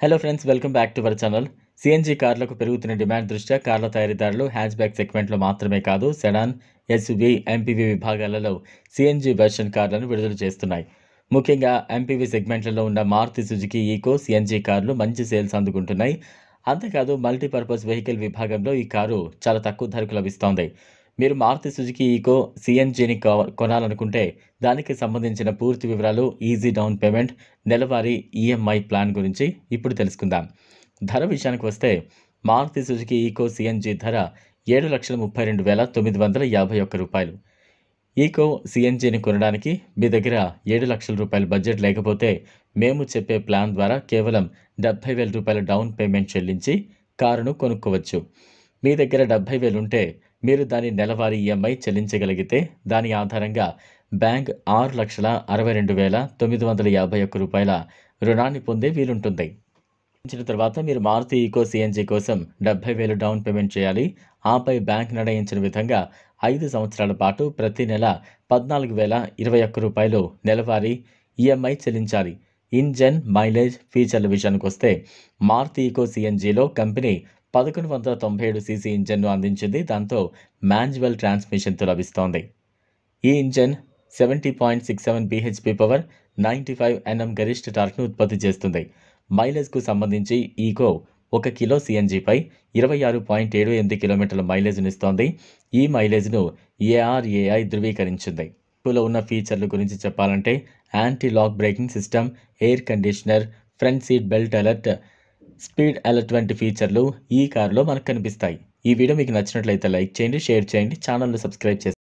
Hello friends, welcome back to our channel. CNG కార్లకు పెరుగుతున్న demand దృష్ట్యా కార్ల తయారీదారులు హ్యాచ్‌బ్యాక్ సెగ్మెంట్‌లో మాత్రమే కాదు, సెడాన్, ఎస్యూవీ, ఎంపీవీ విభాగాలలో సీఎన్జీ వెర్షన్ కార్లను విడుదల చేస్తున్నాయి. ముఖ్యంగా ఎంపీవీ సెగ్మెంట్‌లలో ఉన్న మారుతి సుజుకి ఈకో సీఎన్జీ కార్లు మంచి సేల్స్ అందుకుంటున్నాయి. అంతేకాదు మల్టీపర్పస్ వెహికల్ విభాగంలో ఈ కారు చాలా తక్కువ ధరకు లభిస్తోంది. మీరు మారుతి సుజుకి ఈకో సీఎన్జీని కొనాలనుకుంటే దానికి సంబంధించిన పూర్తి వివరాలు, ఈజీ డౌన్ పేమెంట్, నెలవారీ ఈఎంఐ ప్లాన్ గురించి ఇప్పుడు తెలుసుకుందాం. ధర విషయానికి వస్తే మారుతి సుజుకి ఈకో సీఎన్జీ ధర రూ. 7,32,951. ఈకో సీఎన్జీని కొనడానికి మీ దగ్గర రూ. 7,00,000 బడ్జెట్ లేకపోతే మేము చెప్పే ప్లాన్ ద్వారా కేవలం రూ. 70,000 డౌన్ పేమెంట్ చెల్లించి కారును కొనుక్కోవచ్చు. మీ దగ్గర 70,000 ఉంటే మీరు దాని నెలవారీ ఈఎంఐ చెల్లించగలిగితే దాని ఆధారంగా బ్యాంక్ రూ. 6,62,951 రుణాన్ని పొందే వీలుంటుంది. తర్వాత మీరు మారుతి ఈకో సీఎన్జీ కోసం 70,000 డౌన్ పేమెంట్ చేయాలి. ఆపై బ్యాంక్ నిర్ణయించిన విధంగా 5 సంవత్సరాల పాటు ప్రతి నెల రూ. 14,021 నెలవారీ ఈఎంఐ చెల్లించాలి. ఇంజన్, మైలేజ్, ఫీచర్ల విషయానికి వస్తే మారుతి ఈకో సీఎన్జీలో కంపెనీ 1197 సీసీ ఇంజన్ను అందించింది. దాంతో మాన్యువల్ ట్రాన్స్మిషన్తో లభిస్తోంది. ఈ ఇంజన్ 70.67 బీహెచ్పీ పవర్, 95 Nm గరిష్ట టార్క్ను ఉత్పత్తి చేస్తుంది. మైలేజ్కు సంబంధించి ఈకో 1 కిలో సీఎన్జీపై 26.78 కిలోమీటర్ల మైలేజ్నిస్తోంది. ఈ మైలేజ్ను ఏఆర్ఏఐ ధృవీకరించింది. ఇందులో ఉన్న ఫీచర్ల గురించి చెప్పాలంటే anti lock braking system, air conditioner, front seat belt alert, speed alert వంటి ఫీచర్లు ఈ కారులో మనకు కనిపిస్తాయి. ఈ వీడియో మీకు నచ్చినట్లయితే లైక్ చేయండి, షేర్ చేయండి, ఛానల్ను సబ్స్క్రైబ్ చేయండి.